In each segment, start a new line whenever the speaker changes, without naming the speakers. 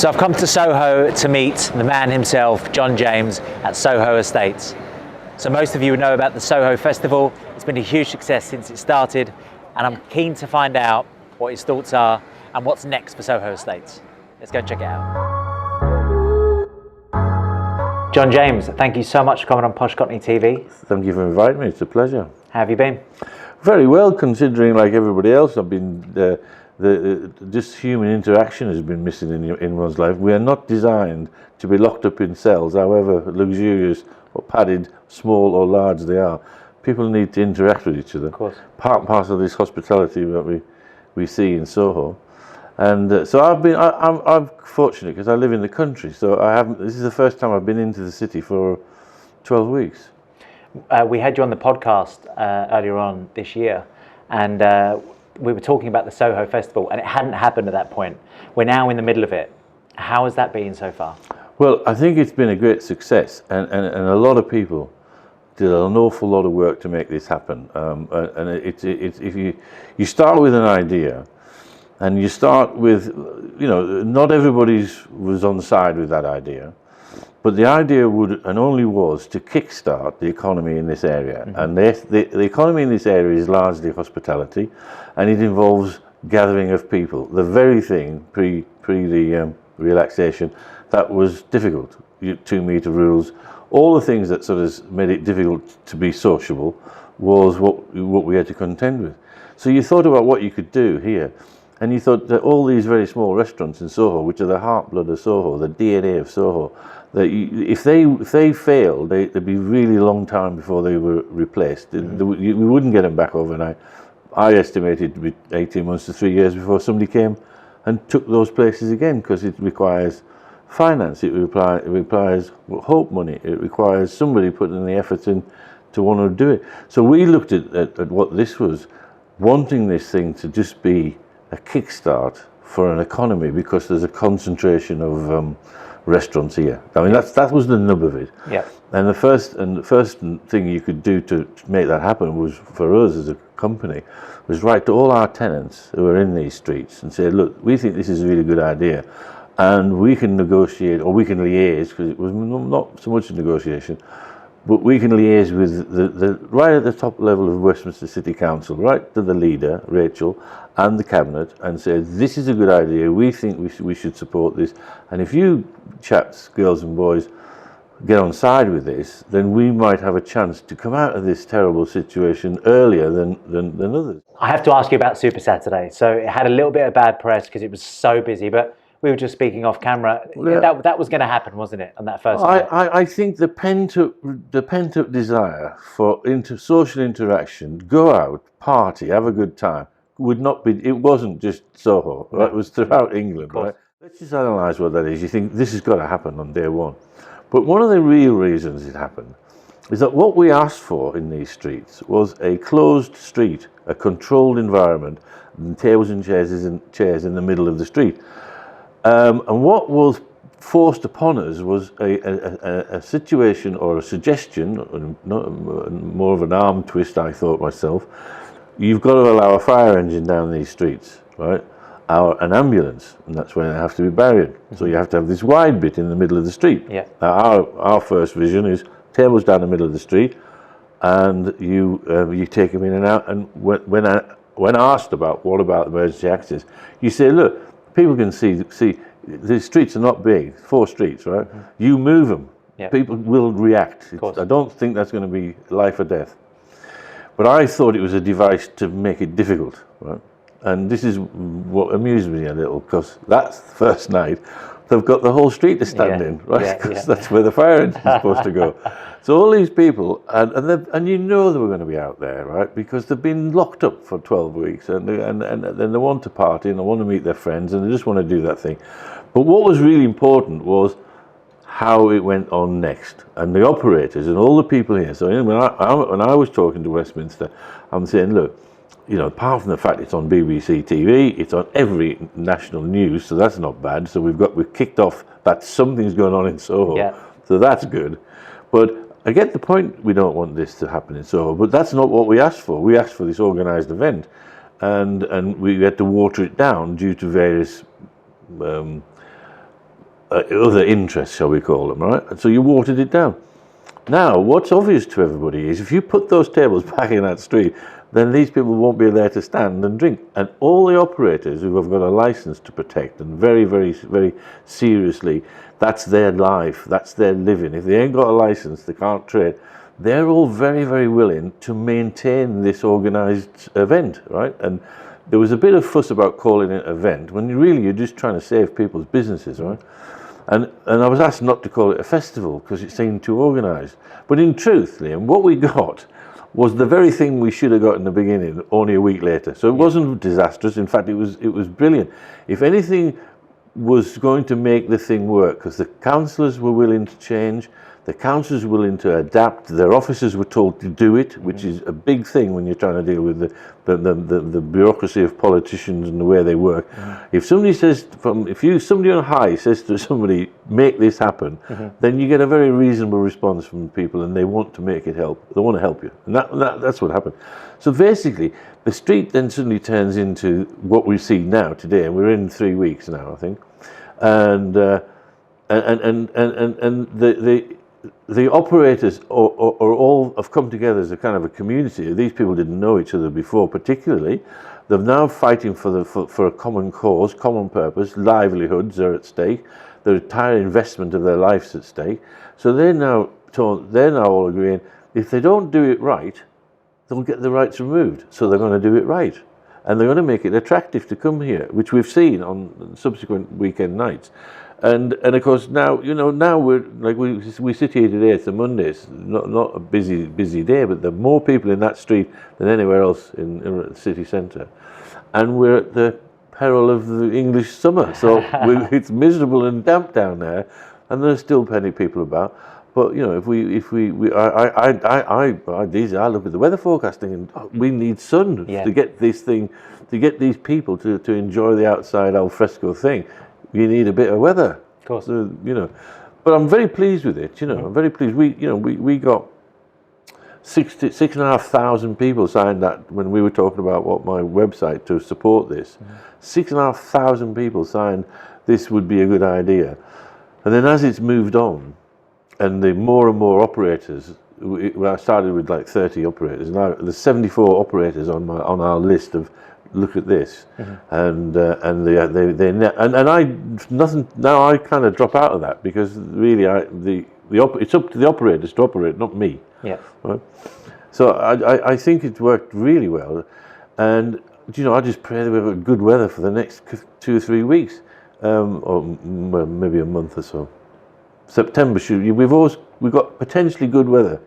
So I've come to Soho to meet the man himself, John James, at Soho Estates. So most of you would know about the Soho Festival. It's been a huge success since it started, and I'm keen to find out what his thoughts are and what's next for Soho Estates. Let's go check it out. John James, thank you so much for coming on Posh Cockney TV.
Thank you for inviting me, it's a pleasure.
How have you been?
Very well, considering like everybody else, I've been, just human interaction has been missing in one's life. We are not designed to be locked up in cells, however luxurious or padded, small or large they are. People need to interact with each other.
Of course.
Part and parcel of this hospitality that we see in Soho. And so I'm fortunate because I live in the country, so this is the first time I've been into the city for 12 weeks.
We had you on the podcast earlier on this year, and we were talking about the Soho Festival, and it hadn't happened at that point. We're now in the middle of it. How has that been so far?
Well, I think it's been a great success, and a lot of people did an awful lot of work to make this happen. And if you start with an idea, and you start with, not everybody was on side with that idea, but the idea would and only was to kickstart the economy in this area. Mm-hmm. And the economy in this area is largely hospitality, and it involves gathering of people. The very thing pre the relaxation that was difficult, 2-meter rules, all the things that sort of made it difficult to be sociable was what we had to contend with. So you thought about what you could do here. And you thought that all these very small restaurants in Soho, which are the heartblood of Soho, the DNA of Soho, that if they failed, they'd be a really long time before they were replaced. Mm-hmm. We wouldn't get them back overnight. I estimated to be 18 months to 3 years before somebody came and took those places again, because it requires finance, it requires hope money, it requires somebody putting the effort in to want to do it. So we looked at what this was, wanting this thing to just be a kickstart for an economy, because there's a concentration of restaurants here. I mean, that was the nub of it.
Yeah.
And the first thing you could do to make that happen was, for us as a company, was write to all our tenants who are in these streets and say, look, we think this is a really good idea, and we can negotiate, or we can liaise, because it was not so much a negotiation, but we can liaise with the right at the top level of Westminster City Council, right to the leader, Rachel, and the cabinet, and say, this is a good idea, we think we should support this, and if you chaps, girls and boys, get on side with this, then we might have a chance to come out of this terrible situation earlier than others.
I have to ask you about Super Saturday. So it had a little bit of bad press because it was so busy, but we were just speaking off camera. Yeah. That was going to happen, wasn't it, on that first night?
I think the pent-up desire for social interaction, go out, party, have a good time, it wasn't just Soho, right? It was throughout England, right? Let's just analyse what that is. You think this has got to happen on day one. But one of the real reasons it happened is that what we asked for in these streets was a closed street, a controlled environment, and tables and chairs in the middle of the street. And what was forced upon us was a situation or a suggestion, more of an arm twist, I thought myself. You've got to allow a fire engine down these streets, right? An ambulance, and that's when they have to be barriered. Mm-hmm. So you have to have this wide bit in the middle of the street. Yeah. Now our first vision is tables down the middle of the street, and you take them in and out. And when asked about what about emergency access, you say, look, people can see the streets are not big, 4 streets, right? Mm-hmm. You move them, yeah. People will react. I don't think that's going to be life or death. But I thought it was a device to make it difficult, right? And this is what amused me a little, because that's the first night they've got the whole street to stand in, right? Because that's where the fire engine is supposed to go. So all these people, and you know they were going to be out there, right? Because they've been locked up for 12 weeks, and they want to party, and they want to meet their friends, and they just want to do that thing. But what was really important was how it went on next, and the operators and all the people here. So when I was talking to Westminster, I'm saying, look, apart from the fact it's on BBC TV, it's on every national news, so that's not bad. So we've kicked off that something's going on in Soho, yeah. So that's good. But I get the point, we don't want this to happen in Soho, but that's not what we asked for. We asked for this organised event, and we had to water it down due to various other interests, shall we call them, right? And so you watered it down. Now, what's obvious to everybody is if you put those tables back in that street, then these people won't be there to stand and drink. And all the operators who have got a license to protect, and very, very, very seriously, that's their life, that's their living. If they ain't got a license, they can't trade. They're all very, very willing to maintain this organised event, right? And there was a bit of fuss about calling it an event, when really you're just trying to save people's businesses, right? And I was asked not to call it a festival because it seemed too organised. But in truth, Liam, what we got was the very thing we should have got in the beginning, only a week later. So it wasn't disastrous. In fact, it was brilliant. If anything was going to make the thing work, because the councillors were willing to change, the councillors were willing to adapt, their officers were told to do it, which is a big thing when you're trying to deal with the bureaucracy of politicians and the way they work. If somebody says, somebody on high says to somebody, make this happen, then you get a very reasonable response from people, and they want to make it help. They want to help you, and that's what happened. So basically, the street then suddenly turns into what we see now today, and we're in 3 weeks now, I think, and the operators are all have come together as a kind of a community. These people didn't know each other before, particularly. They're now fighting for a common cause, common purpose. Livelihoods are at stake. The entire investment of their lives at stake. So they're now all agreeing, if they don't do it right, they'll get the rights removed. So they're going to do it right, and they're going to make it attractive to come here, which we've seen on subsequent weekend nights. And of course now we're like we sit here today. It's a Monday. It's not a busy day, but there are more people in that street than anywhere else in the city centre, and we're at the peril of the English summer. So it's miserable and damp down there, and there's still plenty of people about. But I look at the weather forecasting, and we need sun to get this thing, to get these people to enjoy the outside al fresco thing. You need a bit of weather,
of course.
So, but I'm very pleased with it. I'm very pleased. We got 6,500 people signed that when we were talking about what my website to support this. 6,500 people signed this would be a good idea, and then as it's moved on, and the more and more operators. I started with like 30 operators. Now there's 74 operators on our list of. Look at this, and I kind of drop out of that because really it's up to the operators to operate, not me.
Yeah.
Right? So I think it's worked really well, and I just pray that we've got good weather for the next 2 or 3 weeks, or maybe a month or so. September we've got potentially good weather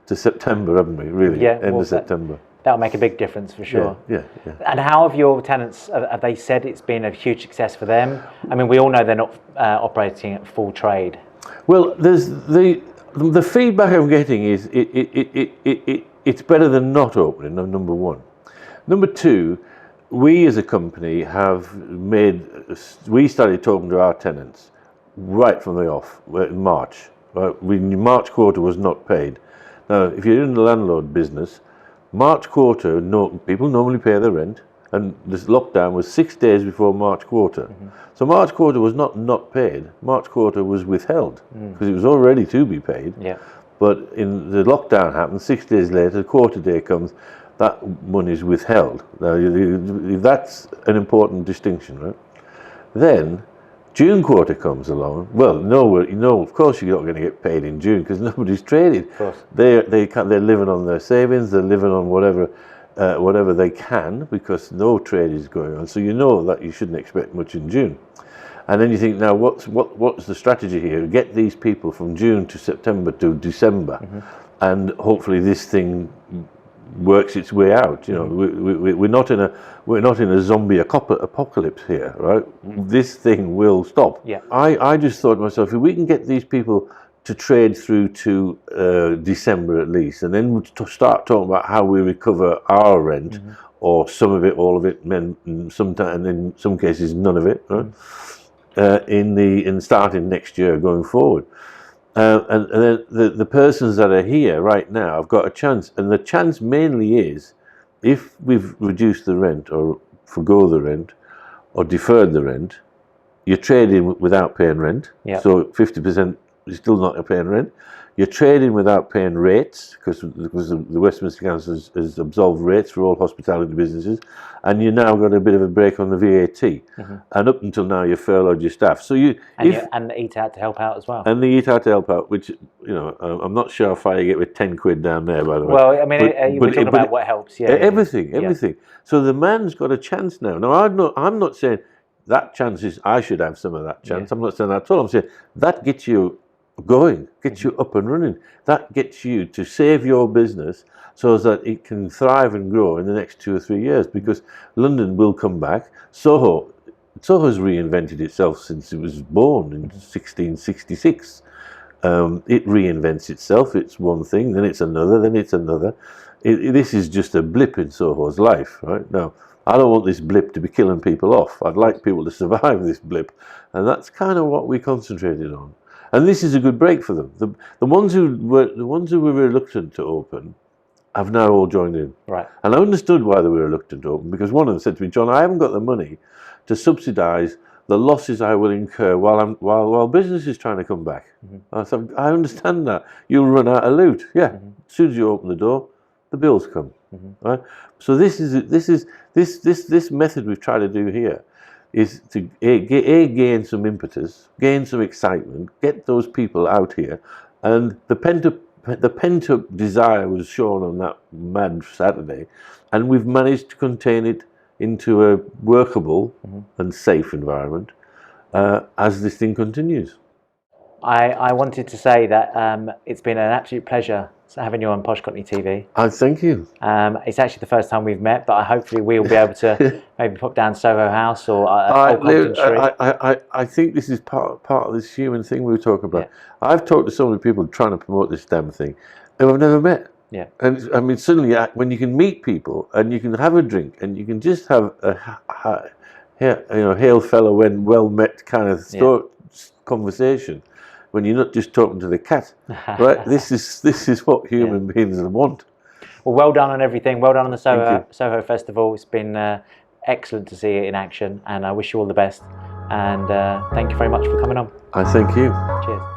to September, haven't we? Really, end of September.
That'll make a big difference for sure.
Yeah.
And how have your tenants, have they said it's been a huge success for them? I mean, we all know they're not operating at full trade.
Well, there's the feedback I'm getting is it's better than not opening, number one. Number two, we as a company we started talking to our tenants right from the off, in March. Right? March quarter was not paid. Now, if you're in the landlord business, March quarter, people normally pay their rent, and this lockdown was 6 days before March quarter. So March quarter was not paid. March quarter was withheld because it was all ready to be paid. Yeah. But in the lockdown happened 6 days later, quarter day comes, that money is withheld. Now that's an important distinction, right? Then June quarter comes along. Well, of course you're not going to get paid in June because nobody's traded. Of course. They're living on their savings. They're living on whatever they can because no trade is going on. So that you shouldn't expect much in June. And then you think, now what's the strategy here? Get these people from June to September to December, and hopefully this thing works its way out. We're not in a zombie apocalypse here, right? This thing will stop. Yeah. I just thought to myself, if we can get these people to trade through to December at least, and then to start talking about how we recover our rent, or some of it, all of it, and in some cases none of it, right? In starting next year going forward. And then the persons that are here right now have got a chance, and the chance mainly is if we've reduced the rent or forgo the rent or deferred the rent, You're trading without paying rent.
Yeah.
So 50% is still not paying rent. You're trading without paying rates because the Westminster Council has absolved rates for all hospitality businesses, and you now got a bit of a break on the VAT. And up until now, you furloughed your staff. So
and eat out to help out as well.
And the eat out to help out, which I'm not sure how far you get with 10 quid down there, by the way.
Well, I mean, we're talking about what helps. Yeah.
Everything. So the man's got a chance now. Now, I'm not saying that chance is I should have some of that chance. I'm not saying that at all. I'm saying that gets you going, gets you up and running. That gets you to save your business so that it can thrive and grow in the next 2 or 3 years, because London will come back. Soho's reinvented itself since it was born in 1666. It reinvents itself. It's one thing, then it's another, then it's another. This is just a blip in Soho's life, right? Now, I don't want this blip to be killing people off. I'd like people to survive this blip, and that's kind of what we concentrated on. And this is a good break for them. The ones who were reluctant to open have now all joined in.
Right.
And I understood why they were reluctant to open, because one of them said to me, "John, I haven't got the money to subsidise the losses I will incur while business is trying to come back." I said, "I understand that. You'll run out of loot." Yeah. As soon as you open the door, the bills come. Right. So this method we've tried to do here is to gain some impetus, gain some excitement, get those people out here, and the pent up desire was shown on that mad Saturday, and we've managed to contain it into a workable and safe environment as this thing continues.
I wanted to say that it's been an absolute pleasure having you on Posh Cockney TV.
I thank you.
It's actually the first time we've met, but hopefully we'll be able to maybe pop down Soho House or Compton Street.
I think this is part of this human thing we were talking about. Yeah. I've talked to so many people trying to promote this damn thing who I've never met.
Yeah.
And I mean, suddenly when you can meet people and you can have a drink and you can just have a hail fellow when well met kind of conversation, when you're not just talking to the cat, right? This is what human beings want.
Well done on everything. Well done on the Soho Festival. It's been excellent to see it in action, and I wish you all the best. And thank you very much for coming on.
I thank you.
Cheers.